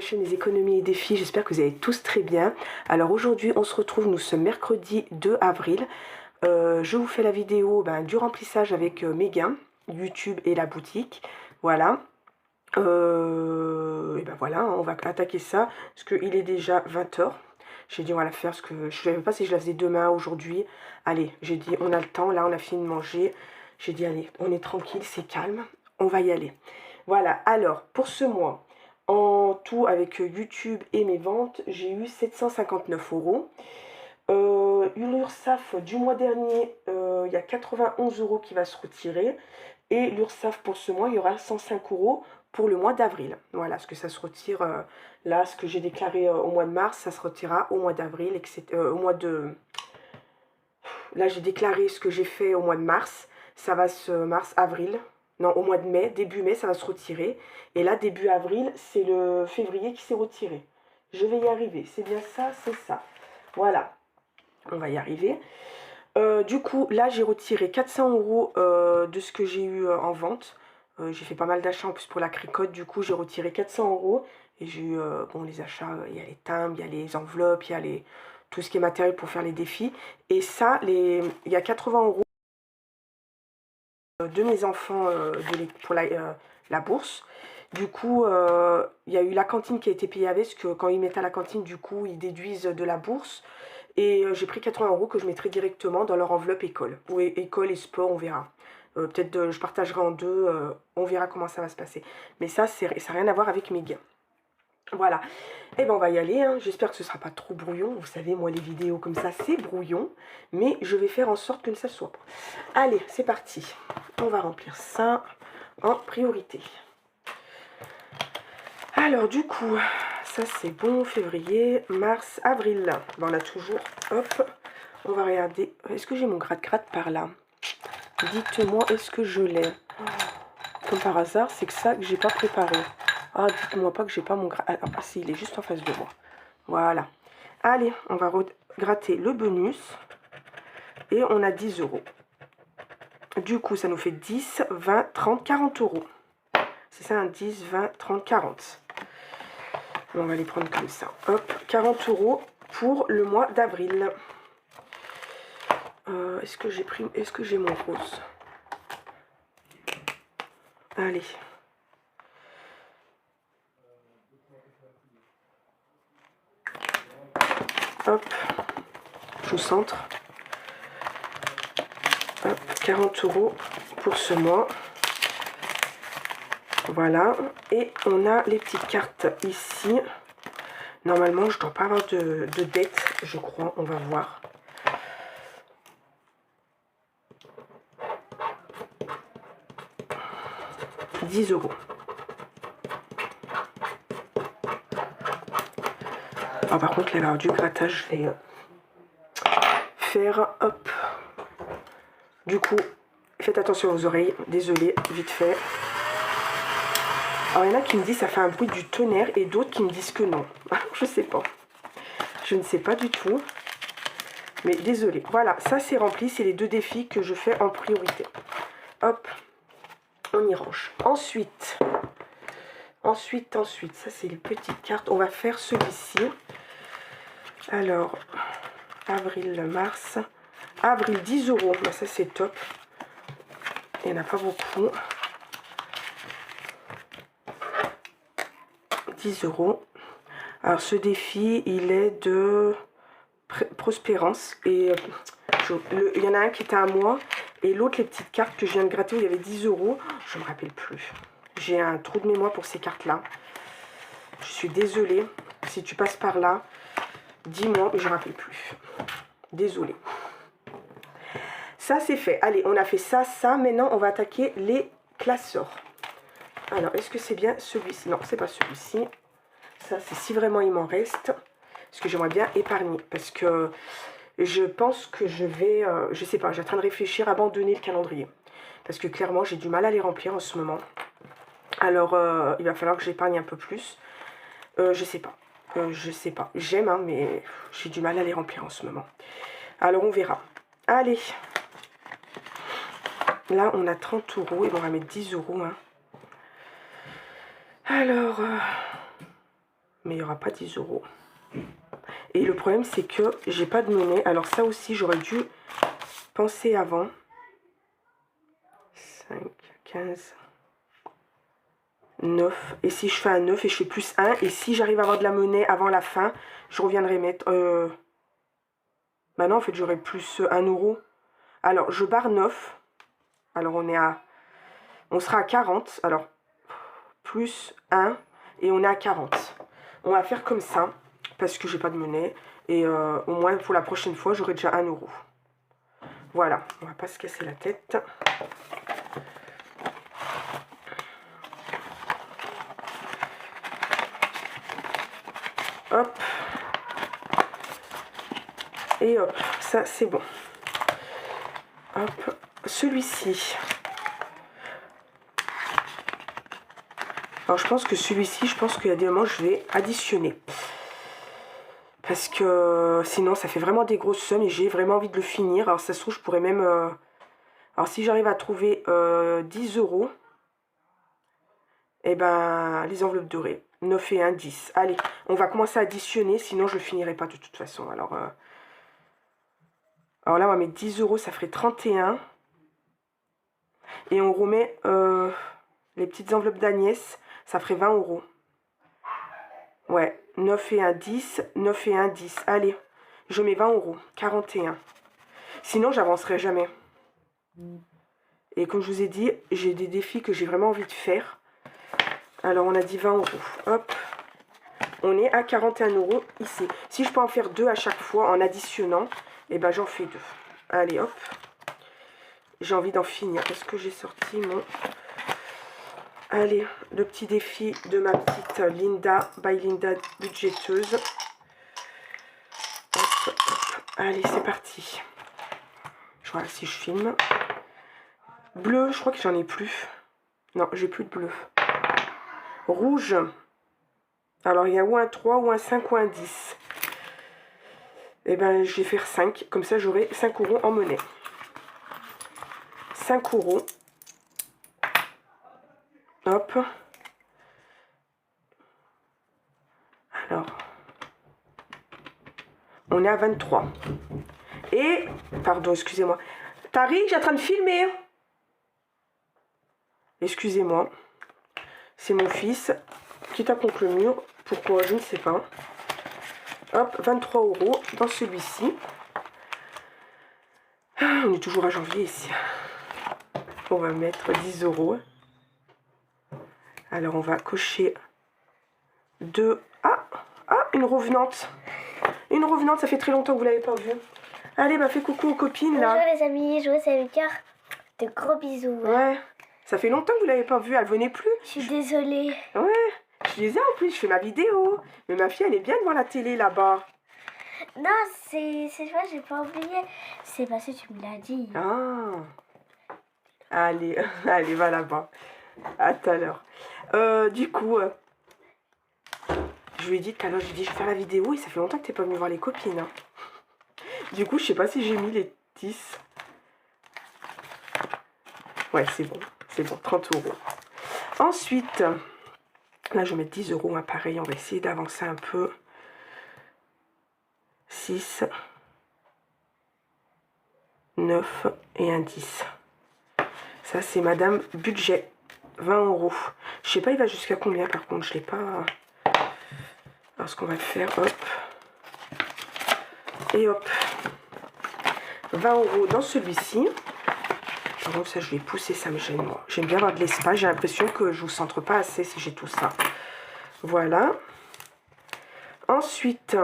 chaîne Les économies et défis, j'espère que vous allez tous très bien. Alors aujourd'hui on se retrouve, nous sommes mercredi 2 avril. Je vous fais la vidéo du remplissage avec mes gains, YouTube et la boutique. Voilà. Et voilà, on va attaquer ça, parce qu'il est déjà 20 h. J'ai dit on va la faire, parce que je ne savais pas si je la faisais demain, aujourd'hui. Allez, j'ai dit on a le temps, là on a fini de manger. J'ai dit allez, on est tranquille, c'est calme, on va y aller. Voilà, alors pour ce mois, en tout avec YouTube et mes ventes, j'ai eu 759 €. L'URSSAF du mois dernier, il y a 91 € qui va se retirer. Et l'URSSAF pour ce mois, il y aura 105 € pour le mois d'avril. Voilà, ce que ça se retire là, ce que j'ai déclaré au mois de mars, ça se retirera au mois d'avril, etc. Au mois de... Là, j'ai déclaré ce que j'ai fait au mois de mars. Ça va se... Mars, avril. Non, au mois de mai, début mai, ça va se retirer. Et là, début avril, c'est le février qui s'est retiré. Je vais y arriver. C'est bien ça, c'est ça. Voilà. On va y arriver. Du coup, là, j'ai retiré 400 € de ce que j'ai eu en vente. J'ai fait pas mal d'achats en plus pour la cricotte. Du coup, j'ai retiré 400 €. Et j'ai eu, bon, les achats, il y a les timbres, il y a les enveloppes, il y a tout ce qui est matériel pour faire les défis. Et ça, il y a 80 € de mes enfants pour la bourse. Du coup, il y a eu la cantine qui a été payée avec, parce que quand ils mettent à la cantine, du coup, ils déduisent de la bourse. Et j'ai pris 80 € que je mettrai directement dans leur enveloppe école. Ou école et sport, on verra. Peut-être je partagerai en deux, on verra comment ça va se passer. Mais ça n'a rien à voir avec mes gains. Voilà. Et ben on va y aller, hein. J'espère que ce ne sera pas trop brouillon. Vous savez, moi les vidéos comme ça, c'est brouillon. Mais je vais faire en sorte que ça soit. Allez, c'est parti. On va remplir ça en priorité. Alors du coup, ça c'est bon, février, mars, avril. Ben, on a toujours, hop, on va regarder. Est-ce que j'ai mon gratte-gratte par là? Dites-moi, est-ce que je l'ai? Comme par hasard, c'est que ça que j'ai pas préparé. Ah, dites-moi pas que j'ai pas mon gratte. Ah, si, il est juste en face de moi. Voilà. Allez, on va gratter le bonus. Et on a 10 €. Du coup, ça nous fait 10, 20, 30, 40 €. C'est ça, un 10, 20, 30, 40. On va les prendre comme ça. Hop, 40 € pour le mois d'avril. Est-ce que j'ai mon rose? Allez. Hop, je vous centre. Hop, 40 € pour ce mois. Voilà. Et on a les petites cartes ici. Normalement, je ne dois pas avoir de dette, je crois. On va voir. « 10 €. Ah, par contre, l'erreur du grattage, je vais faire, hop. Du coup, faites attention aux oreilles. Désolée, vite fait. Alors, il y en a qui me disent ça fait un bruit du tonnerre et d'autres qui me disent que non. Je sais pas. Je ne sais pas du tout. Mais désolée. Voilà, ça c'est rempli. C'est les deux défis que je fais en priorité. Hop, on y range. Ensuite, ça c'est les petites cartes. On va faire celui-ci. Alors, avril, mars. Avril, 10 €. Ben, ça c'est top. Il n'y en a pas beaucoup. 10 €. Alors ce défi, il est de Prospérance. Et il y en a un qui était à moi. Et l'autre, les petites cartes que je viens de gratter, où il y avait 10 €. Je ne me rappelle plus. J'ai un trou de mémoire pour ces cartes-là. Je suis désolée. Si tu passes par là, dis-moi, mais je ne me rappelle plus. Désolée. Ça, c'est fait. Allez, on a fait ça, ça. Maintenant, on va attaquer les classeurs. Alors, est-ce que c'est bien celui-ci? Non, c'est pas celui-ci. Ça, c'est si vraiment il m'en reste. Parce que j'aimerais bien épargner. Parce que je pense que je vais... je sais pas, j'ai en train de réfléchir à abandonner le calendrier. Parce que clairement, j'ai du mal à les remplir en ce moment. Alors, il va falloir que j'épargne un peu plus. Je sais pas. Je sais pas. J'aime, hein, mais j'ai du mal à les remplir en ce moment. Alors, on verra. Allez. Là, on a 30 € et on va mettre 10 €. Hein. Alors, Mais il n'y aura pas 10 euros. Et le problème, c'est que j'ai pas de monnaie. Alors ça aussi, j'aurais dû penser avant. 5, 15, 9. Et si je fais un 9 et je fais plus 1, et si j'arrive à avoir de la monnaie avant la fin, je reviendrai mettre... Bah non, en fait, j'aurai plus 1 euro. Alors, je barre 9. Alors, on sera à 40. Alors, plus 1. Et on est à 40. On va faire comme ça. Parce que j'ai pas de monnaie. Et au moins, pour la prochaine fois, j'aurai déjà 1 euro. Voilà. On va pas se casser la tête. Hop. Et hop. Ça, c'est bon. Hop. Celui-ci. Alors, je pense que celui-ci, qu'il y a des moments, je vais additionner. Parce que sinon, ça fait vraiment des grosses sommes et j'ai vraiment envie de le finir. Alors, ça se trouve, je pourrais même... Alors, si j'arrive à trouver 10 euros, eh ben, les enveloppes dorées. 9 et 1, 10. Allez, on va commencer à additionner, sinon je ne finirai pas de toute façon. Alors là, on va mettre 10 euros, ça ferait 31. Et on remet les petites enveloppes d'Agnès, ça ferait 20 euros. Ouais, 9 et 1, 10. 9 et 1, 10. Allez, je mets 20 euros. 41. Sinon, j'avancerai jamais. Et comme je vous ai dit, j'ai des défis que j'ai vraiment envie de faire. Alors, on a dit 20 euros. Hop. On est à 41 euros ici. Si je peux en faire 2 à chaque fois en additionnant, eh ben j'en fais 2. Allez, hop. J'ai envie d'en finir. Est-ce que j'ai sorti mon... Allez, le petit défi de ma petite Linda, by Linda budgéteuse. Hop, hop. Allez, c'est parti. Je vois si je filme. Bleu, je crois que j'en ai plus. Non, j'ai plus de bleu. Rouge. Alors, il y a ou un 3, ou un 5, ou un 10. Eh ben, je vais faire 5. Comme ça, j'aurai 5 euros en monnaie. 5 euros. Hop. Alors. On est à 23. Et, pardon, excusez-moi. Tariq, j'ai en train de filmer. Excusez-moi. C'est mon fils qui tape contre le mur. Pourquoi, je ne sais pas. Hop, 23 euros dans celui-ci. On est toujours à janvier ici. On va mettre 10 euros. Alors, on va cocher 2. Ah, une revenante. Une revenante, ça fait très longtemps que vous ne l'avez pas vue. Allez, bah fais coucou aux copines là. Bonjour les amis, je vous Lucas. De gros bisous. Ouais, ça fait longtemps que vous ne l'avez pas vue, elle venait plus. Je suis désolée. Ouais, je disais en plus, je fais ma vidéo. Mais ma fille, elle est bien devant la télé là-bas. Non, c'est vrai, j'ai pas oublié. C'est parce que tu me l'as dit. Ah. Allez, allez, va là-bas. À tout à l'heure. Du coup, je lui ai dit tout à l'heure, je lui ai dit, je vais faire la vidéo et ça fait longtemps que t'es pas venu voir les copines. Hein. Du coup, je sais pas si j'ai mis les 10. Ouais, c'est bon, 30 euros. Ensuite, là, je vais mettre 10 euros, hein, pareil, on va essayer d'avancer un peu. 6, 9 et un 10. Ça, c'est Madame Budget. 20 euros. Je sais pas, il va jusqu'à combien par contre, je l'ai pas. Alors, ce qu'on va faire, hop. Et hop. 20 euros dans celui-ci. Par contre, ça, je vais pousser, ça me gêne, moi. J'aime bien avoir de l'espace. J'ai l'impression que je vous centre pas assez si j'ai tout ça. Voilà. Ensuite,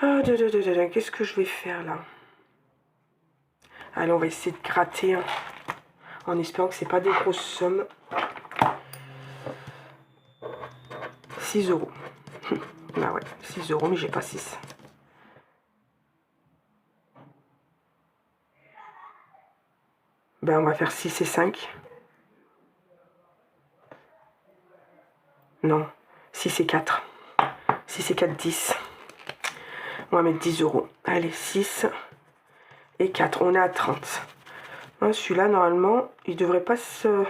qu'est-ce que je vais faire là? Allez, on va essayer de gratter. Hein, en espérant que c'est pas des grosses sommes. 6 euros. Bah ouais, 6 euros, mais j'ai pas 6. Ben, on va faire 6 et 5. Non, 6 et 4. 6 et 4, 10. On va mettre 10 euros. Allez, 6 et 4. On est à 30. Hein, celui-là, normalement, il devrait pas se...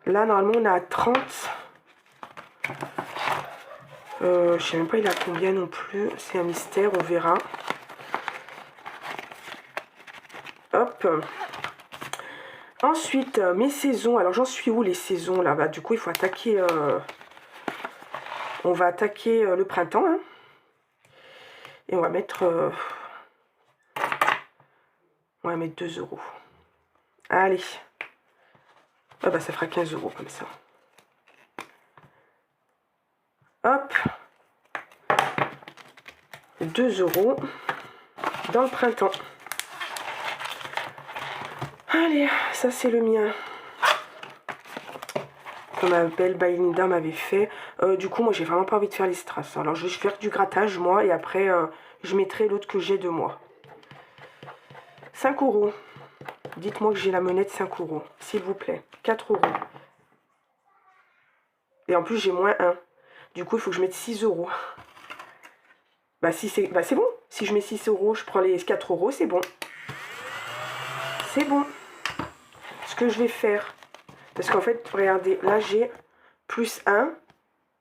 Là, normalement, on est à 30. Je sais même pas il a combien non plus. C'est un mystère, on verra. Hop. Ensuite, mes saisons. Alors, j'en suis où les saisons là? Bah, du coup, il faut attaquer. On va attaquer le printemps. Hein. Et on va mettre. On va mettre 2 €. Allez. Ah bah, ça fera 15 € comme ça. Hop. 2 € dans le printemps. Allez, ça c'est le mien. Que ma belle Baïlinda m'avait fait. Du coup, moi j'ai vraiment pas envie de faire les strass. Alors je vais faire du grattage moi et après je mettrai l'autre que j'ai de moi. 5 €. Dites-moi que j'ai la monnaie de 5 €, s'il vous plaît. 4 €. Et en plus j'ai moins 1. Du coup, il faut que je mette 6 €. Bah si c'est bon. Si je mets 6 €, je prends les 4 €, c'est bon. C'est bon. Ce que je vais faire, parce qu'en fait, regardez, là j'ai plus 1.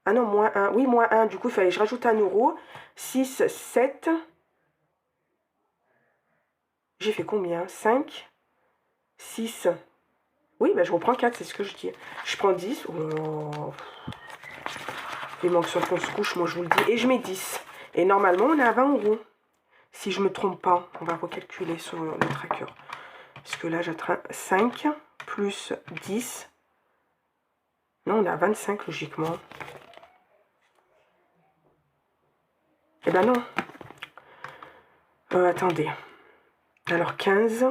Ah non, moins 1. Oui, moins 1. Du coup, il fallait que je rajoute 1 €. 6, 7. J'ai fait combien? 5, 6. Oui, bah je reprends 4, c'est ce que je dis. Je prends 10. Oh. Il manque sur qu'on se couche, moi je vous le dis. Et je mets 10. Et normalement, on est à 20 €. Si je me trompe pas, on va recalculer sur le tracker. Parce que là, j'atteins 5 plus 10. Non, on est à 25 logiquement. Eh ben non. Attendez. Alors 15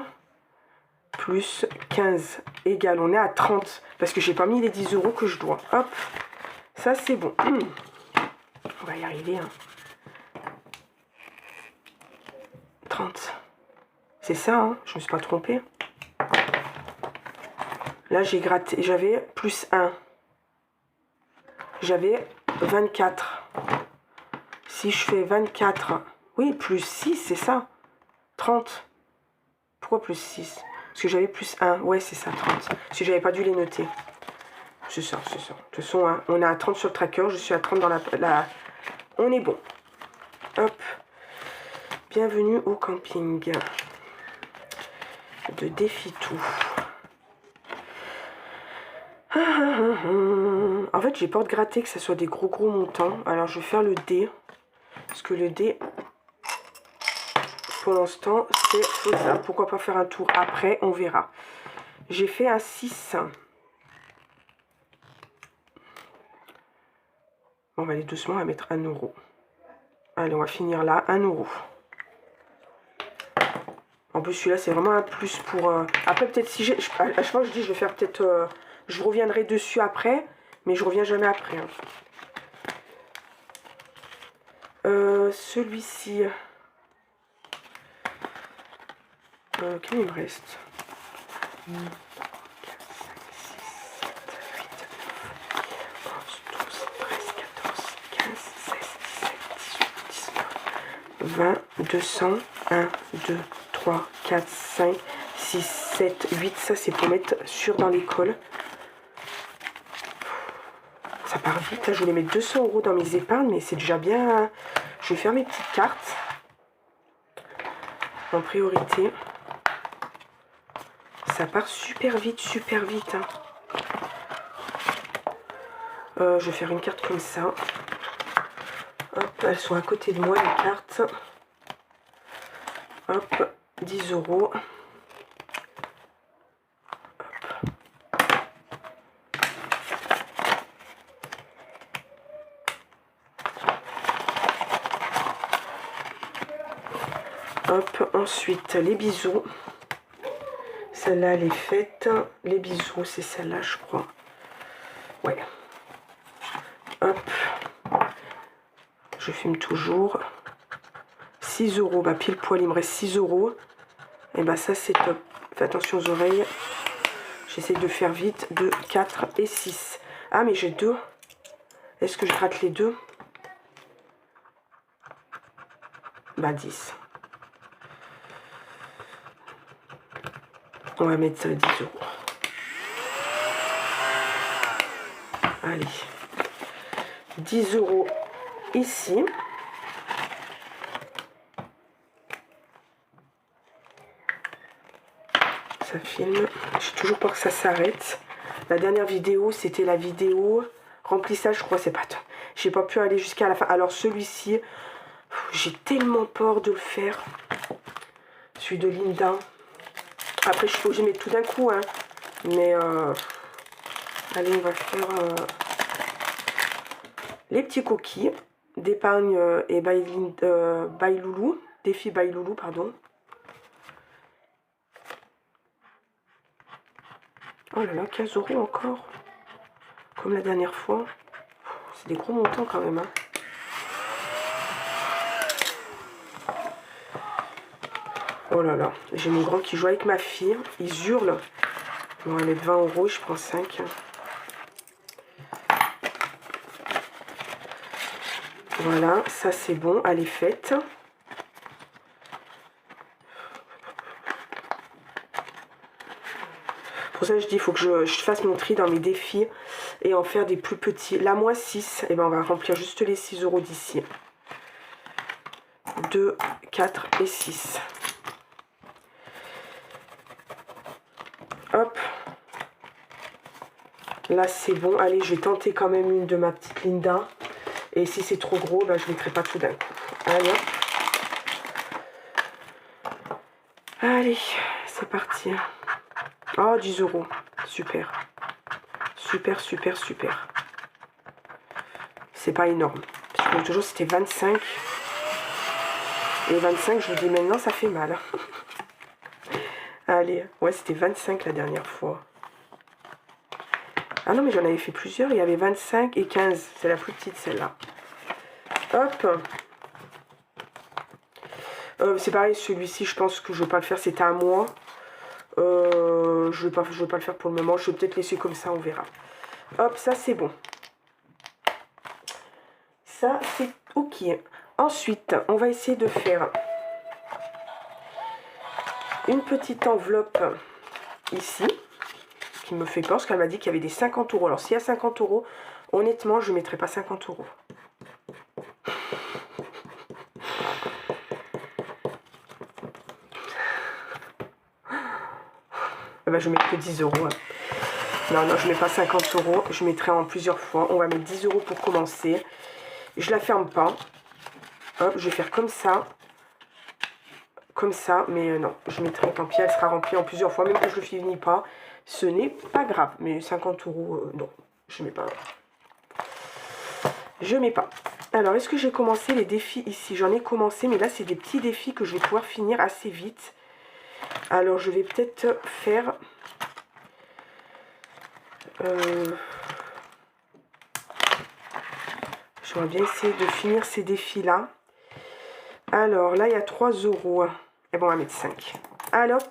plus 15 égale, on est à 30. Parce que j'ai pas mis les 10 € que je dois. Hop. Ça, c'est bon. On va y arriver. Hein. 30. C'est ça, hein. Je me suis pas trompée. Là, j'ai gratté. J'avais plus 1. J'avais 24. Si je fais 24, oui, plus 6, c'est ça. 30. Pourquoi plus 6? Parce que j'avais plus 1. Ouais, c'est ça, 30. Parce que j'avais pas dû les noter. C'est ça, c'est ça. De toute façon, hein, on est à 30 sur le tracker. Je suis à 30 dans la... On est bon. Hop. Bienvenue au camping. De défi tout. En fait, j'ai peur de gratter que ce soit des gros montants. Alors, je vais faire le dé. Parce que le dé, pour l'instant, c'est faisable. Pourquoi pas faire un tour après? On verra. J'ai fait un 6. On va aller doucement, on va mettre 1 €. Allez, on va finir là, 1 €. En plus, celui-là, c'est vraiment un plus pour... Après, peut-être si j'ai... À chaque fois, je dis, je vais faire peut-être... je reviendrai dessus après, mais je reviens jamais après. Hein. Celui-ci... quel il me reste? 4, 5, 6, 7, 8, 9, 11, 12, 13, 14, 15, 16, 17, 18, 19, 20, 200, 1, 2, 3, 4, 5, 6, 7, 8. Ça, c'est pour mettre sûr dans l'école. Ça part vite. Là, je voulais mettre 200 € dans mes épargnes, mais c'est déjà bien. Je vais faire mes petites cartes en priorité. Ça part super vite, super vite. Hein. Je vais faire une carte comme ça. Hop, elles sont à côté de moi, les cartes. Hop, 10 €. Hop, ensuite, les bisous. Celle-là, elle est faite. Les bisous, c'est celle-là, je crois. Ouais. Hop. Je filme toujours. 6 €. Bah, pile poil, il me reste 6 €. Et bah, ça, c'est top. Fais attention aux oreilles. J'essaie de faire vite. 2, 4 et 6. Ah, mais j'ai 2. Est-ce que je gratte les 2? Bah, 10. On va mettre ça à 10 €. Allez. 10 € ici. Ça filme. J'ai toujours peur que ça s'arrête. La dernière vidéo, c'était la vidéo remplissage, je crois, c'est pas... J'ai pas pu aller jusqu'à la fin. Alors celui-ci, j'ai tellement peur de le faire. Celui de Linda. Après, je peux mettre tout d'un coup, hein. Mais, allez, on va faire les petits coquilles d'épargne et by Loulou. Défi by Loulou, pardon. Oh là là, 15 € encore. Comme la dernière fois. C'est des gros montants quand même, hein. Oh là là, j'ai mon grand qui joue avec ma fille. Ils hurlent. On va mettre 20 €, je prends 5. Voilà, ça c'est bon, elle est faite. Pour ça je dis, il faut que je fasse mon tri dans mes défis et en faire des plus petits. Là, moi 6, et ben on va remplir juste les 6 € d'ici. 2, 4 et 6. Hop. Là c'est bon. Allez, je vais tenter quand même une de ma petite Linda. Et si c'est trop gros, ben, je ne mettrai pas tout d'un coup. Allez, hop. Allez, c'est parti. Oh, 10 €. Super. Super, super, super. C'est pas énorme. Parce que toujours c'était 25. Et 25, je vous dis maintenant, ça fait mal. Allez, ouais, c'était 25 la dernière fois. Ah non, mais j'en avais fait plusieurs. Il y avait 25 et 15. C'est la plus petite, celle-là. Hop. C'est pareil, celui-ci, je pense que je ne vais pas le faire. C'était à moi. Je vais pas le faire pour le moment. Je vais peut-être laisser comme ça, on verra. Hop, ça, c'est bon. Ça, c'est OK. Ensuite, on va essayer de faire une petite enveloppe ici. Qui me fait peur, parce qu'elle m'a dit qu'il y avait des 50 €. Alors, s'il y a 50 €, honnêtement, je ne mettrai pas 50 €. Ben, je mettrai 10 €. Hein. Non, non, je ne mets pas 50 €. Je mettrai en plusieurs fois. On va mettre 10 € pour commencer. Je la ferme pas. Hop, je vais faire comme ça. Comme ça. Mais non, je mettrai, tant pis, elle sera remplie en plusieurs fois. Même que je ne le finis pas, ce n'est pas grave. Mais 50 €, non, je ne mets pas. Je mets pas. Alors, est-ce que j'ai commencé les défis ici? J'en ai commencé, mais là, c'est des petits défis que je vais pouvoir finir assez vite. Alors, je vais peut-être faire... J'aimerais bien essayer de finir ces défis-là. Alors, là, il y a 3 €. Et bon, on va mettre 5. Allez, hop.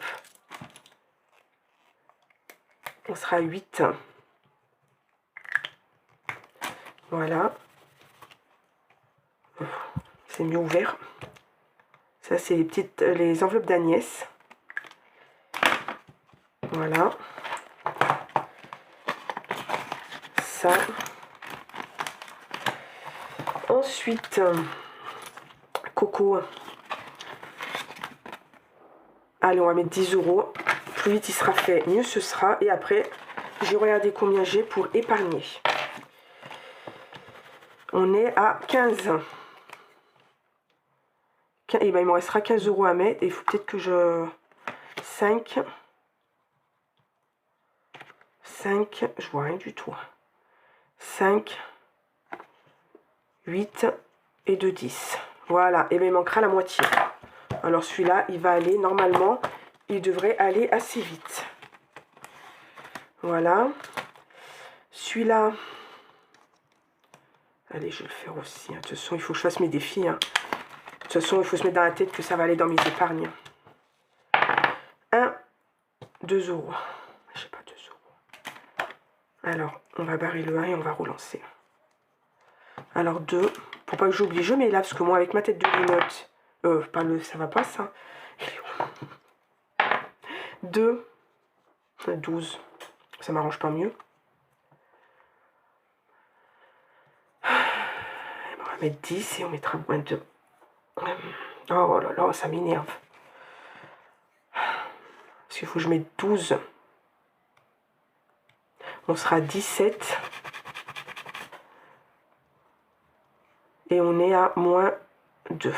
On sera à 8. Voilà. C'est mieux ouvert. Ça, c'est les enveloppes d'Agnès. Voilà. Ça. Ensuite, Coco. Allez, on va mettre 10 €. Plus vite il sera fait, mieux ce sera. Et après, j'ai regardé combien j'ai pour épargner. On est à 15. Et ben, il me restera 15 € à mettre. Et il faut peut-être que je... 5. 5. Je vois rien du tout. 5. 8. Et 2, 10. Voilà. Et ben, il manquera la moitié. Alors celui-là, il va aller, normalement, il devrait aller assez vite. Voilà. Celui-là... Allez, je vais le faire aussi. De toute façon, il faut que je fasse mes défis. Hein. De toute façon, il faut se mettre dans la tête que ça va aller dans mes épargnes. 1, 2 €. Je sais pas, 2 €. Alors, on va barrer le 1 et on va relancer. Alors, 2. Pour pas que j'oublie, je mets là, parce que moi, avec ma tête de linotte, ça va pas, ça. 2. 12. Ça m'arrange pas mieux. mettre 10 et on mettra moins de... Oh là là, ça m'énerve. Parce qu'il faut que je mette 12. On sera 17. Et on est à moins 2.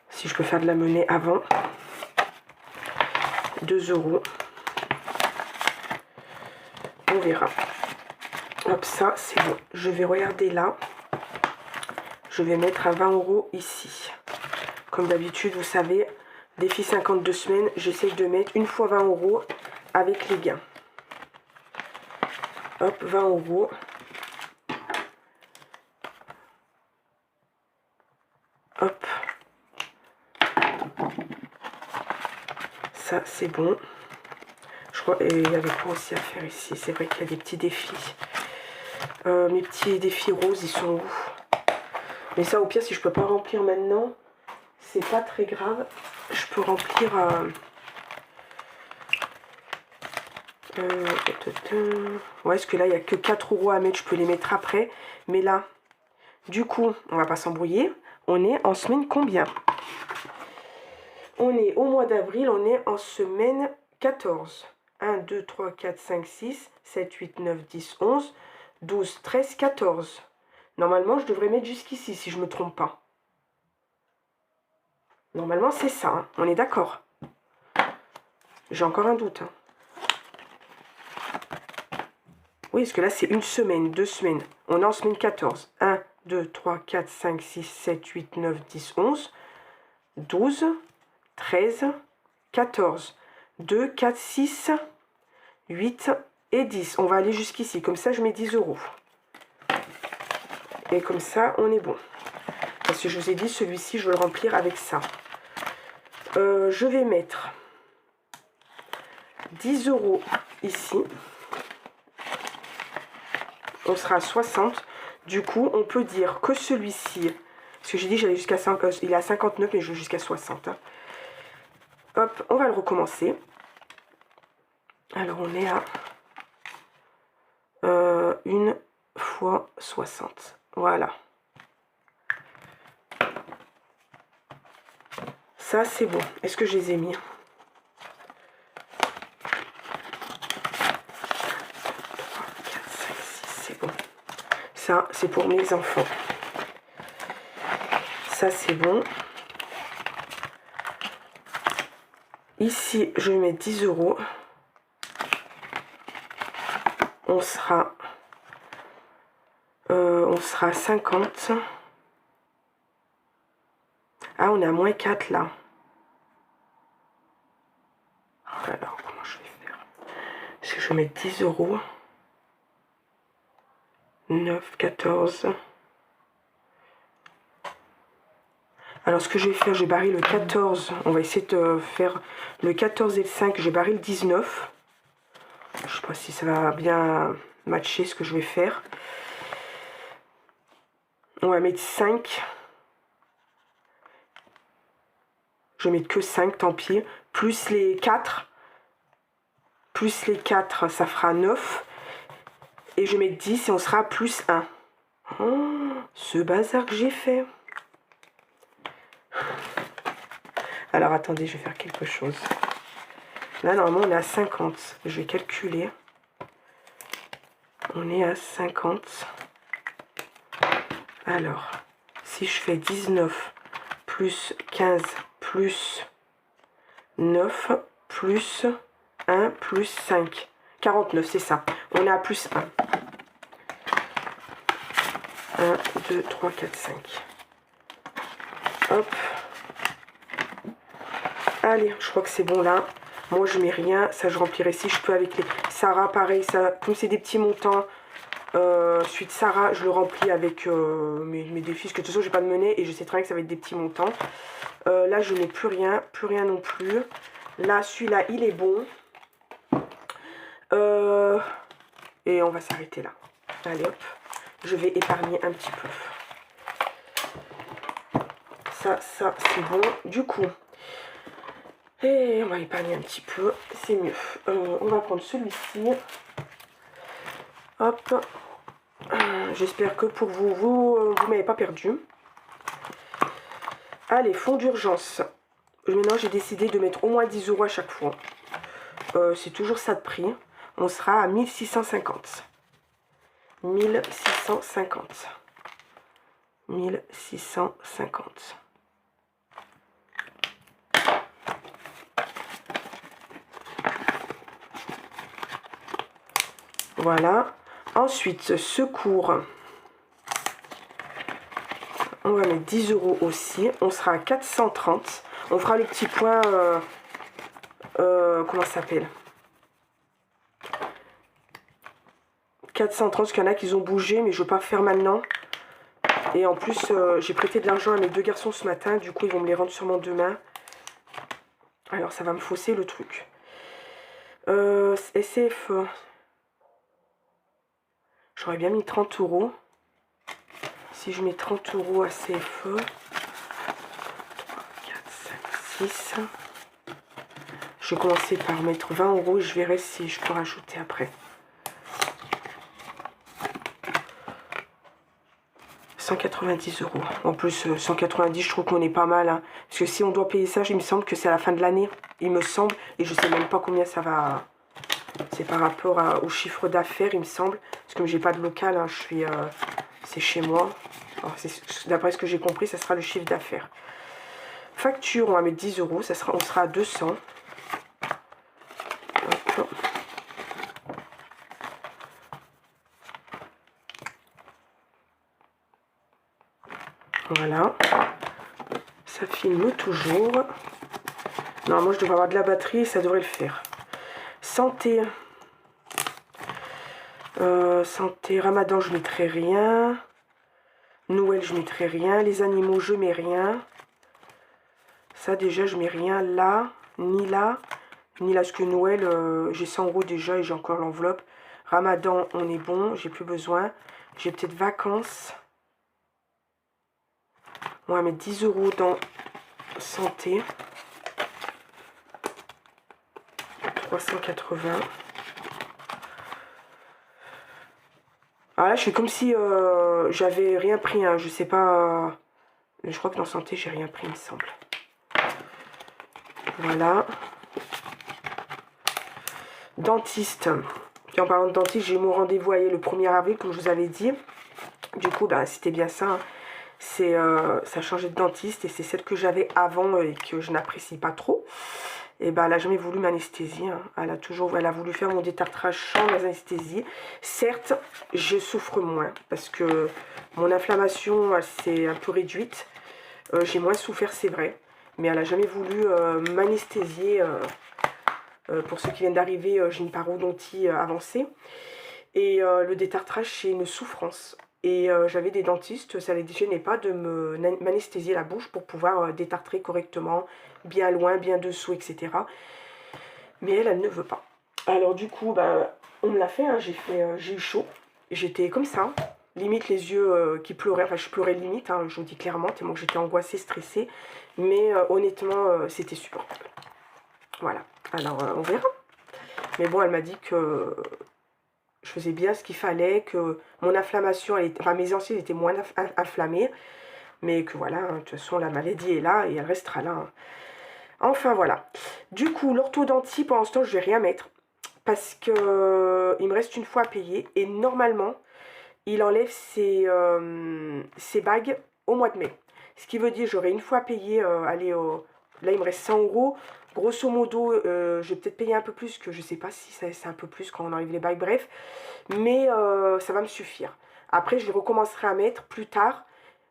Si je peux faire de la monnaie avant. 2 €. On verra. Hop, ça, c'est bon. Je vais regarder là. Je vais mettre à 20 € ici. Comme d'habitude, vous savez, défi 52 semaines, j'essaie de mettre une fois 20 € avec les gains. Hop, 20 €. Hop. Ça, c'est bon. Je crois, et il y avait quoi aussi à faire ici? C'est vrai qu'il y a des petits défis. Mes petits défis roses, ils sont où? Mais ça, au pire, si je peux pas remplir maintenant, c'est pas très grave. Je peux remplir... ouais, parce que là, il n'y a que 4 € à mettre. Je peux les mettre après. Mais là, du coup, on va pas s'embrouiller. On est en semaine combien? On est au mois d'avril, on est en semaine 14. 1, 2, 3, 4, 5, 6, 7, 8, 9, 10, 11, 12, 13, 14. Normalement, je devrais mettre jusqu'ici, si je ne me trompe pas. Normalement, c'est ça, hein. On est d'accord. J'ai encore un doute. Hein. Oui, parce que là, c'est une semaine, 2 semaines. On est en semaine 14. 1, 2, 3, 4, 5, 6, 7, 8, 9, 10, 11, 12, 13, 14. 2, 4, 6, 8 et 10. On va aller jusqu'ici. Comme ça, je mets 10 €. Et comme ça, on est bon. Parce que je vous ai dit, celui-ci, je veux le remplir avec ça. Je vais mettre 10 € ici. On sera à 60. Du coup, on peut dire que celui-ci... Parce que j'ai dit j'allais jusqu'à 5... il est à 59, mais je veux jusqu'à 60. Hein. Hop, on va le recommencer. Alors, on est à 1 fois 60. Voilà. Ça, c'est bon. Est-ce que je les ai mis? 3, 4, 5, 6, c'est bon. Ça, c'est pour mes enfants. Ça, c'est bon. Ici, je vais mettre 10 €. On sera à 50. Ah, on est à moins 4 là. Alors, comment je vais faire? Est-ce que je vais mettre 10 €? 9, 14. Alors, ce que je vais faire, je vais barrer le 14. On va essayer de faire le 14 et le 5. J'ai barré le 19. Je sais pas si ça va bien matcher ce que je vais faire. On va mettre 5. Je vais mettre que 5, tant pis. Plus les 4. Plus les 4, ça fera 9. Et je vais mettre 10 et on sera à plus 1. Oh, ce bazar que j'ai fait. Alors, attendez, je vais faire quelque chose. Là, normalement, on est à 50. Je vais calculer. On est à 50. Alors, si je fais 19 plus 15 plus 9 plus 1 plus 5. 49, c'est ça. On est à plus 1. 1, 2, 3, 4, 5. Hop. Allez, je crois que c'est bon là. Moi, je mets rien. Ça, je remplirai si je peux avec les... Sarah, pareil. Ça, comme c'est des petits montants. Suite Sarah, je le remplis avec mes défis. Parce que de toute façon, j'ai pas de monnaie. Et je sais très bien que ça va être des petits montants. Là, je mets plus rien. Plus rien non plus. Là, celui-là, il est bon. Et on va s'arrêter là. Allez, hop. Je vais épargner un petit peu. Ça, c'est bon. Du coup... Et on va épargner un petit peu, c'est mieux. On va prendre celui-ci. Hop. J'espère que pour vous, vous m'avez pas perdu. Allez, fonds d'urgence. Maintenant, j'ai décidé de mettre au moins 10 € à chaque fois. C'est toujours ça de prix. On sera à 1650. 1650. 1650. Voilà. Ensuite, secours. On va mettre 10 € aussi. On sera à 430. On fera le petit point... comment ça s'appelle? 430, parce qu'il y en a qui ont bougé, mais je ne veux pas faire maintenant. Et en plus, j'ai prêté de l'argent à mes 2 garçons ce matin. Du coup, ils vont me les rendre sûrement demain. Alors, ça va me fausser le truc. SCFE. J'aurais bien mis 30 €. Si je mets 30 € à CFE. 3, 4, 5, 6. Je vais commencer par mettre 20 € et je verrai si je peux rajouter après. 190 €. En plus, 190, je trouve qu'on est pas mal. Hein. Parce que si on doit payer ça, il me semble que c'est à la fin de l'année. Il me semble. Et je sais même pas combien ça va... C'est par rapport au chiffre d'affaires, il me semble. Parce que j'ai pas de local, hein, je suis... c'est chez moi. D'après ce que j'ai compris, ça sera le chiffre d'affaires. Facture, on va mettre 10 €. On sera à 200. Hop. Voilà. Ça filme toujours. Normalement, je devrais avoir de la batterie et ça devrait le faire. Santé. Santé, Ramadan, je mettrai rien. Noël, je mettrai rien. Les animaux, je mets rien. Ça, déjà, je mets rien là. Ni là. Ni là, parce que Noël, j'ai 100 € déjà et j'ai encore l'enveloppe. Ramadan, on est bon. J'ai plus besoin. J'ai peut-être vacances. On va mettre 10 € dans santé. 380. Ah là, je suis comme si j'avais rien pris. Hein. Je sais pas. Je crois que dans santé, j'ai rien pris, il me semble. Voilà. Dentiste. Et en parlant de dentiste, j'ai eu mon rendez-vous le 1er avril, comme je vous avais dit. Du coup, bah, c'était bien ça. Hein. Ça a changé de dentiste et c'est celle que j'avais avant et que je n'apprécie pas trop. Et bah, elle n'a jamais voulu m'anesthésier. Hein. Elle a voulu faire mon détartrage sans anesthésie. Certes, je souffre moins parce que mon inflammation s'est un peu réduite. J'ai moins souffert, c'est vrai. Mais elle n'a jamais voulu m'anesthésier. Pour ceux qui viennent d'arriver, j'ai une parodontie avancée. Et le détartrage, c'est une souffrance. Et j'avais des dentistes, ça ne les gênait pas de m'anesthésier la bouche pour pouvoir détartrer correctement, bien loin, bien dessous, etc. Mais elle ne veut pas. Alors du coup, bah, on me l'a fait, hein, j'ai eu chaud. J'étais comme ça, limite les yeux qui pleuraient, enfin je pleurais limite, hein, je vous dis clairement, tellement que j'étais angoissée, stressée. Mais honnêtement, c'était supportable. Voilà, alors on verra. Mais bon, elle m'a dit que... je faisais bien ce qu'il fallait, que mon inflammation, enfin mes anciennes étaient moins inflammées, mais que voilà, hein, de toute façon la maladie est là et elle restera là. Hein. Enfin voilà. Du coup, l'orthodontie, pour l'instant, je vais rien mettre parce que il me reste une fois à payer et normalement, il enlève ses bagues au mois de mai. Ce qui veut dire j'aurai une fois à payer, là il me reste 100 €. Grosso modo, je vais peut-être payer un peu plus, que je sais pas si c'est un peu plus quand on enlève les bagues, bref. Mais ça va me suffire. Après, je recommencerai à mettre plus tard,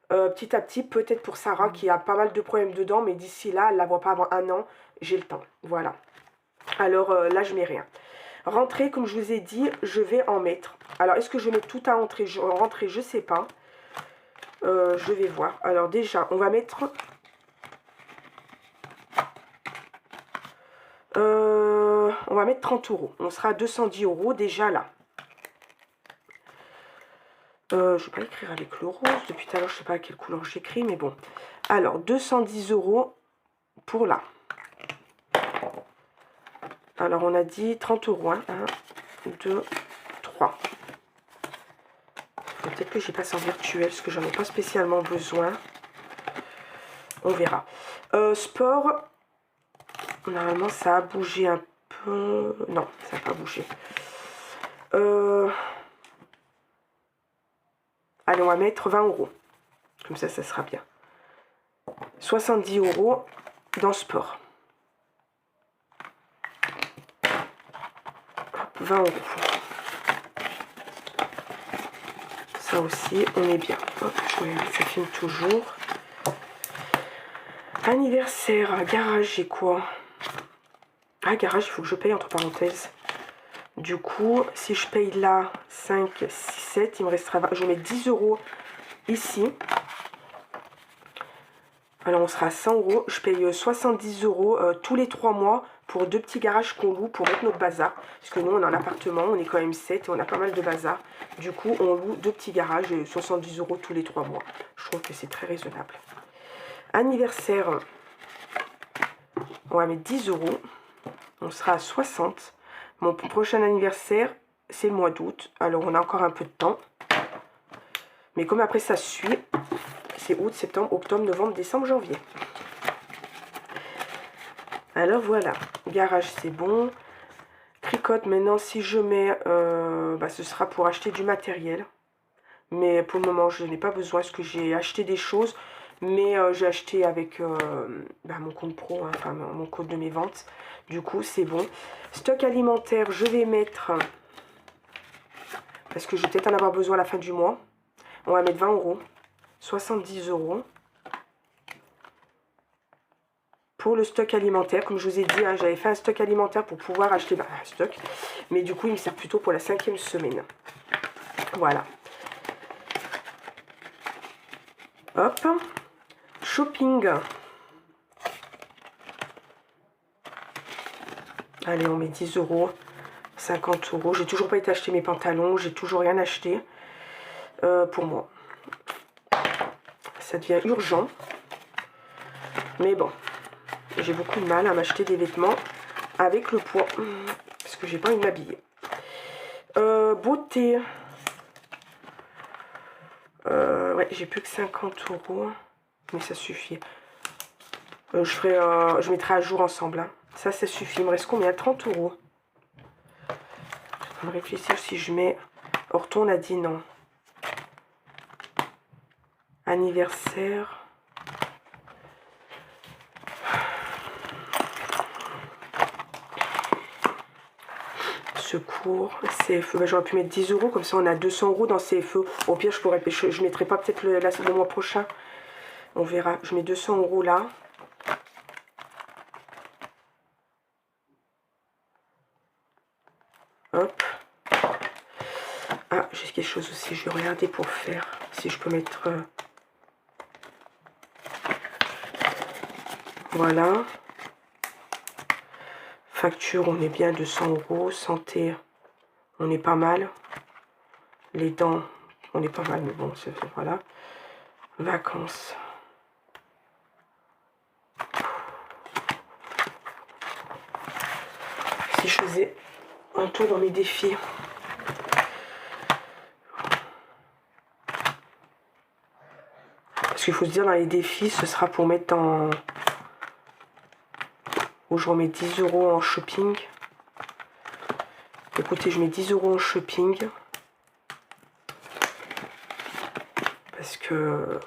petit à petit, peut-être pour Sarah qui a pas mal de problèmes dedans, mais d'ici là, elle ne la voit pas avant 1 an, j'ai le temps. Voilà. Alors là, je mets rien. Rentrée, comme je vous ai dit, je vais en mettre. Alors, est-ce que je mets tout à rentrer? Je sais pas. Je vais voir. Alors déjà, on va mettre... on va mettre 30 €. On sera à 210 € déjà là. Je ne vais pas écrire avec le rose. Depuis tout à l'heure, je ne sais pas à quelle couleur j'écris, mais bon. Alors, 210 € pour là. Alors, on a dit 30 €. Hein. 1, 2, 3. peut-être que j'y passe en virtuel, parce que j'en ai pas spécialement besoin. On verra. Sport, normalement ça a bougé un peu. Non, ça n'a pas bougé. Allez, on va mettre 20 €. Comme ça sera bien. 70 € dans sport. 20 €. Ça aussi, on est bien. Hop, je regarde, ça filme toujours. Anniversaire, garage, j'ai quoi? Ah, garage, il faut que je paye entre parenthèses. Du coup, si je paye là 5, 6, 7, il me restera 20. Je vais mettre 10 € ici. Alors, on sera à 100 €. Je paye 70 € tous les 3 mois pour 2 petits garages qu'on loue pour mettre notre bazar. Parce que nous, on est en appartement, on est quand même 7 et on a pas mal de bazar. Du coup, on loue 2 petits garages et 70 € tous les 3 mois. Je trouve que c'est très raisonnable. Anniversaire, on va mettre 10 €. On sera à 60. Mon prochain anniversaire, c'est le mois d'août. Alors, on a encore un peu de temps. Mais comme après, ça suit, c'est août, septembre, octobre, novembre, décembre, janvier. Alors, voilà. Garage, c'est bon. Tricote, maintenant, si je mets... ce sera pour acheter du matériel. Mais pour le moment, je n'ai pas besoin parce que j'ai acheté des choses. Mais j'ai acheté avec mon compte pro, hein, enfin mon code de mes ventes. Du coup, c'est bon. Stock alimentaire, je vais mettre... parce que je vais peut-être en avoir besoin à la fin du mois. On va mettre 20 €. 70 €. Pour le stock alimentaire, comme je vous ai dit, hein, j'avais fait un stock alimentaire pour pouvoir acheter un stock. Mais du coup, il me sert plutôt pour la 5e semaine. Voilà. Hop. Shopping. Allez, on met 10 €. 50 €. J'ai toujours pas été acheter mes pantalons. J'ai toujours rien acheté pour moi. Ça devient urgent. Mais bon, j'ai beaucoup de mal à m'acheter des vêtements avec le poids. Parce que j'ai pas envie de m'habiller. Beauté. Ouais, j'ai plus que 50 €. Mais ça suffit. Je mettrai à jour ensemble. Hein. Ça suffit. Il me reste combien? 30 €. Je vais réfléchir si je mets... Orton, on a dit non. Anniversaire. Secours, CFE. J'aurais pu mettre 10 €, comme ça on a 200 € dans CFE. Au pire, je mettrai pas peut-être le mois prochain. On verra. Je mets 200 € là. Hop. Ah, j'ai quelque chose aussi. Je vais regarder pour faire. Si je peux mettre... Voilà. Facture, on est bien 200 €. Santé, on est pas mal. Les dents, on est pas mal, mais bon, voilà. Vacances. Si je faisais un tour dans mes défis. Parce qu'il faut se dire, dans les défis, ce sera pour mettre en... où je remets 10 € en shopping. Écoutez, je mets 10 € en shopping. Parce que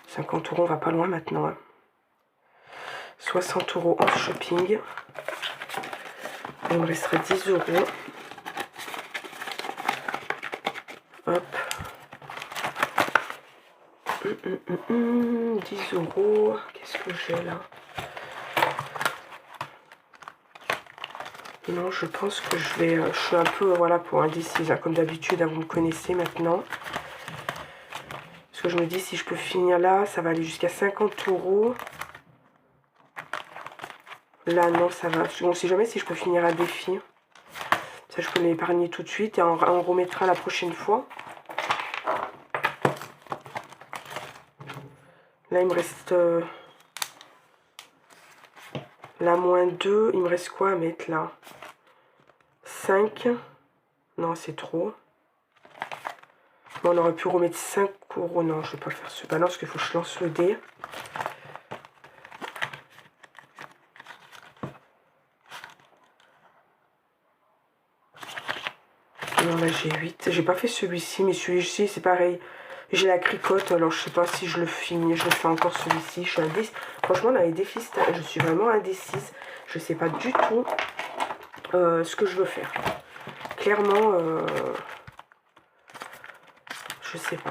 50 €, on va pas loin maintenant. Hein. 60 € en shopping. Il me resterait 10 €. Hop. 10 €. Qu'est-ce que j'ai là? Non, je pense que je vais... je suis un peu, voilà, pour indécise. Hein, comme d'habitude, hein, vous me connaissez maintenant. Parce que je me dis, si je peux finir là, ça va aller jusqu'à 50 €. Là, non, ça va. On ne sait jamais si je peux finir un défi. Ça, je peux l'épargner tout de suite et on remettra la prochaine fois. Là, il me reste... la moins 2. Il me reste quoi à mettre là? 5. Non, c'est trop. Bon, on aurait pu remettre 5 euros. Non, je vais pas le faire ce balance parce qu'il faut que je lance le dé. Non, là j'ai 8. J'ai pas fait celui-ci, mais celui-ci c'est pareil. J'ai la cricotte, alors je sais pas si je le finis, je le fais encore celui-ci. Je suis indécise. Franchement, dans les défis, je suis vraiment indécise. Je sais pas du tout ce que je veux faire. Clairement, je sais pas.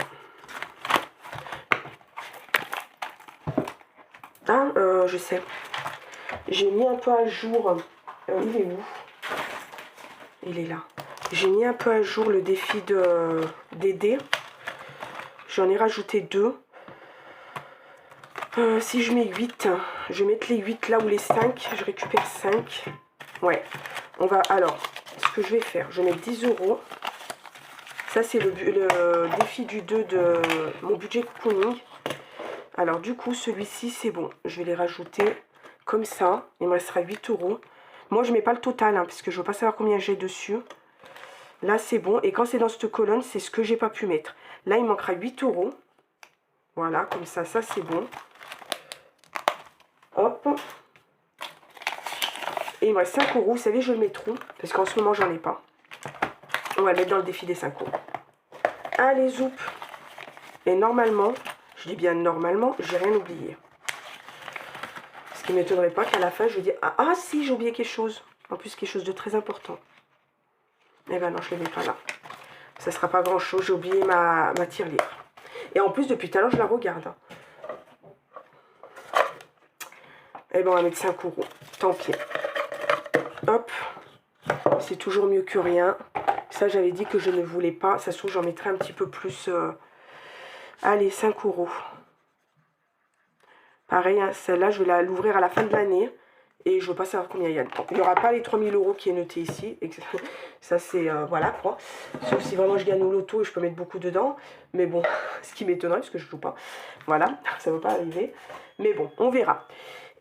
Ah, je sais. J'ai mis un peu à jour. Il est où? Il est là. J'ai mis un peu à jour le défi des dés. J'en ai rajouté 2. Si je mets 8, je vais mettre les 8 là ou les 5. Je récupère 5. Ouais. On va. Alors, ce que je vais faire, je vais mettre 10 euros. Ça, c'est le défi du 2 de mon budget cocooning. Alors, du coup, celui-ci, c'est bon. Je vais les rajouter comme ça. Il me restera 8 euros. Moi, je ne mets pas le total, hein, parce que je ne veux pas savoir combien j'ai dessus. Là, c'est bon. Et quand c'est dans cette colonne, c'est ce que j'ai pas pu mettre. Là, il manquera 8 euros. Voilà, comme ça, c'est bon. Hop. Et il me reste 5 euros. Vous savez, je le mets trop, parce qu'en ce moment, j'en ai pas. On va le mettre dans le défi des 5 euros. Allez, zoup. Et normalement, je dis bien normalement, j'ai rien oublié. Ce qui ne m'étonnerait pas qu'à la fin, je dis ah si, j'ai oublié quelque chose. En plus, quelque chose de très important. Eh ben non, je ne le mets pas là. Ça ne sera pas grand chose. J'ai oublié ma tirelire. Et en plus, depuis tout à l'heure, je la regarde. Eh ben, on va mettre 5 euros. Tant pis. Hop. C'est toujours mieux que rien. Ça, j'avais dit que je ne voulais pas. Ça se trouve, j'en mettrai un petit peu plus. Allez, 5 euros. Pareil, hein, celle-là, je vais l'ouvrir à la fin de l'année. Et je ne veux pas savoir combien il y a dedans. Il n'y aura pas les 3000 euros qui est noté ici. Ça, c'est... voilà, quoi. Sauf si vraiment je gagne au loto et je peux mettre beaucoup dedans. Mais bon, ce qui m'étonnerait, parce que je ne joue pas. Voilà, ça ne va pas arriver. Mais bon, on verra.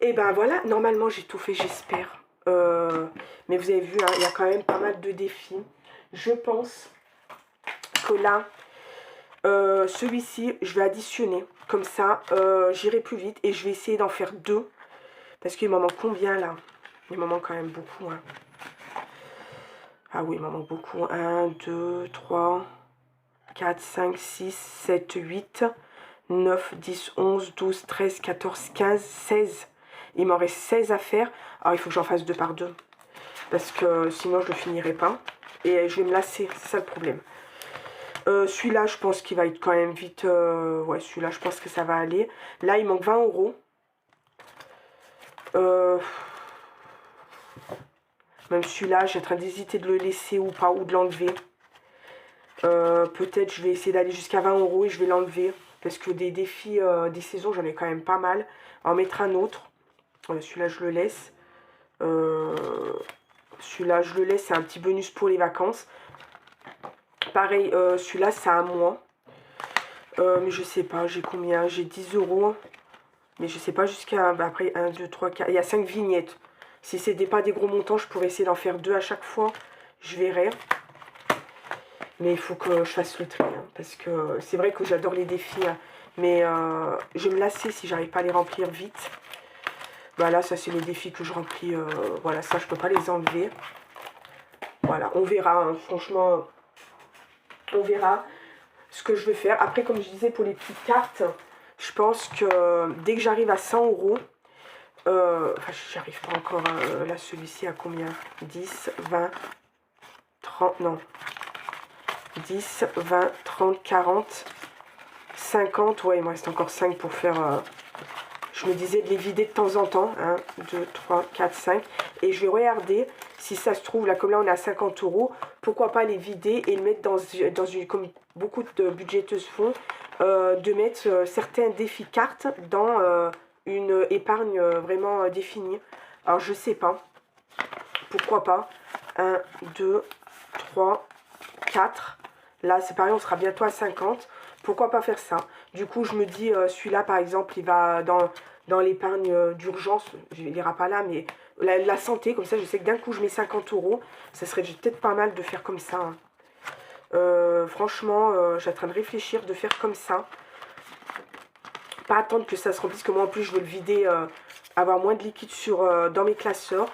Et ben voilà, normalement, j'ai tout fait, j'espère. Mais vous avez vu, hein, il y a quand même pas mal de défis. Je pense que là... celui-ci, je vais additionner. Comme ça, j'irai plus vite. Et je vais essayer d'en faire 2. Parce qu'il m'en manque combien là? Il m'en manque quand même beaucoup. Hein. Ah oui, il m'en manque beaucoup. 1, 2, 3, 4, 5, 6, 7, 8, 9, 10, 11, 12, 13, 14, 15, 16. Il m'en reste 16 à faire. Alors, il faut que j'en fasse 2 par 2. Parce que sinon, je ne le finirai pas. Et je vais me lasser. C'est ça le problème. Celui-là, je pense qu'il va être quand même vite... ouais, celui-là, je pense que ça va aller. Là, il manque 20 euros. Même celui-là, j'ai en train d'hésiter de le laisser ou pas, ou de l'enlever. Peut-être je vais essayer d'aller jusqu'à 20 euros et je vais l'enlever. Parce que des défis, des saisons, j'en ai quand même pas mal. En mettre un autre. Celui-là, je le laisse. Celui-là, je le laisse. C'est un petit bonus pour les vacances. Pareil, celui-là, c'est à moi. Mais je sais pas, j'ai combien? J'ai 10 euros. Mais je sais pas jusqu'à... Bah après, 1, 2, 3, 4... Il y a 5 vignettes. Si c'est pas des gros montants, je pourrais essayer d'en faire 2 à chaque fois. Je verrai. Mais il faut que je fasse le tri. Hein, parce que c'est vrai que j'adore les défis. Hein, mais je vais me lasser si j'arrive pas à les remplir vite. Bah là, ça c'est les défis que je remplis. Voilà, ça je peux pas les enlever. Voilà, on verra. Hein, franchement, on verra ce que je vais faire. Après, comme je disais, pour les petites cartes... Je pense que dès que j'arrive à 100 euros, enfin j'arrive pas encore, là celui-ci à combien? 10, 20, 30, non. 10, 20, 30, 40, 50, ouais il me reste encore 5 pour faire, je me disais de les vider de temps en temps, 1, 2, 3, 4, 5, et je vais regarder si ça se trouve, là comme là on est à 50 euros, pourquoi pas les vider et le mettre dans une, comme beaucoup de budgéteuses font, de mettre certains défis cartes dans une épargne vraiment définie. Alors je sais pas, pourquoi pas, 1, 2, 3, 4, là c'est pareil on sera bientôt à 50, pourquoi pas faire ça? Du coup je me dis celui-là par exemple il va dans l'épargne d'urgence, il n'ira pas là mais la santé, comme ça je sais que d'un coup je mets 50 euros, ça serait peut-être pas mal de faire comme ça. Hein. Franchement, je suis en train de réfléchir, de faire comme ça. Pas attendre que ça se remplisse, que moi en plus je veux le vider, avoir moins de liquide dans mes classeurs.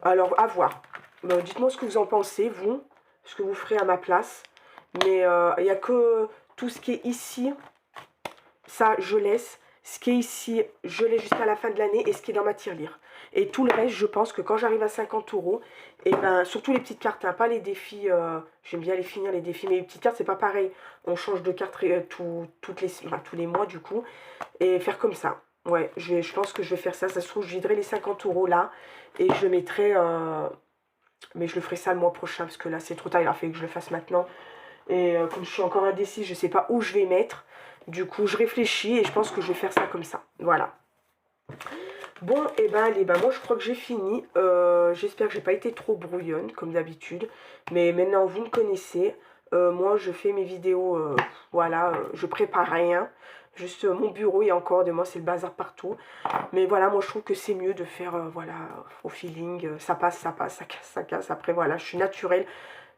Alors, à voir. Dites-moi ce que vous en pensez, vous, ce que vous ferez à ma place. Mais il n'y a que tout ce qui est ici, ça je laisse. Ce qui est ici, je laisse jusqu'à la fin de l'année et ce qui est dans ma tirelire. Et tout le reste, je pense que quand j'arrive à 50 euros, et ben surtout les petites cartes, hein, pas les défis, j'aime bien les finir les défis, mais les petites cartes, c'est pas pareil. On change de carte tous les mois du coup, et faire comme ça. Ouais, je pense que je vais faire ça. Ça se trouve, je viderai les 50 euros là, et je mettrai, mais je le ferai ça le mois prochain, parce que là c'est trop tard, il a fallu que je le fasse maintenant. Et comme je suis encore indécis, je sais pas où je vais mettre. Du coup, je réfléchis et je pense que je vais faire ça comme ça. Voilà. Bon, et ben allez, ben moi je crois que j'ai fini. J'espère que j'ai pas été trop brouillonne, comme d'habitude. Mais maintenant, vous me connaissez. Moi, je fais mes vidéos, voilà, je prépare rien. Juste mon bureau et encore de moi, c'est le bazar partout. Mais voilà, moi je trouve que c'est mieux de faire, voilà, au feeling. Ça passe, ça passe, ça casse, ça casse. Après, voilà, je suis naturelle.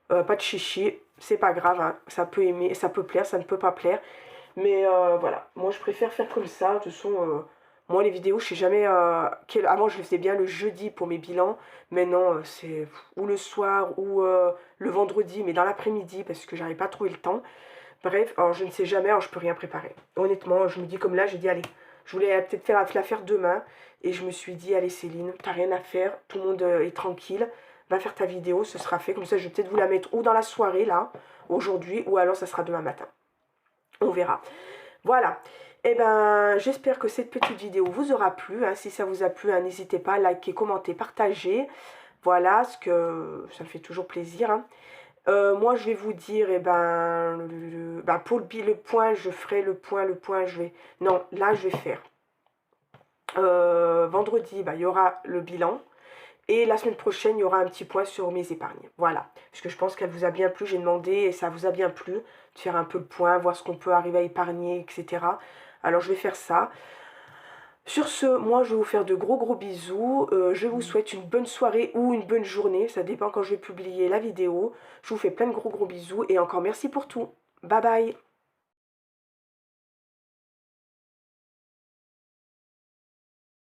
Pas de chichi, c'est pas grave, hein. Ça peut aimer, ça peut plaire, ça ne peut pas plaire. Mais voilà, moi je préfère faire comme ça. De toute façon, moi les vidéos, je sais jamais. Avant, je le faisais bien le jeudi pour mes bilans. Maintenant, c'est ou le soir ou le vendredi, mais dans l'après-midi parce que j'arrive pas à trouver le temps. Bref, alors je ne sais jamais, alors je peux rien préparer. Honnêtement, je me dis comme là, j'ai dit, allez, je voulais peut-être la faire demain. Et je me suis dit, allez Céline, t'as rien à faire, tout le monde est tranquille. Va faire ta vidéo, ce sera fait. Comme ça, je vais peut-être vous la mettre ou dans la soirée, là, aujourd'hui, ou alors ça sera demain matin. On verra. Voilà. Eh ben, j'espère que cette petite vidéo vous aura plu, hein. Si ça vous a plu, hein, n'hésitez pas à liker, commenter, partager. Voilà, ce que ça me fait toujours plaisir, hein. Moi, je vais vous dire, eh ben, pour le point, je ferai le point, je vais... Non, là, je vais faire. Vendredi, il y aura le bilan. Et la semaine prochaine, il y aura un petit point sur mes épargnes. Voilà. Parce que je pense qu'elle vous a bien plu. J'ai demandé et ça vous a bien plu. De faire un peu le point, voir ce qu'on peut arriver à épargner, etc. Alors, je vais faire ça. Sur ce, moi, je vais vous faire de gros bisous. Je vous souhaite une bonne soirée ou une bonne journée. Ça dépend quand je vais publier la vidéo. Je vous fais plein de gros bisous. Et encore merci pour tout. Bye bye.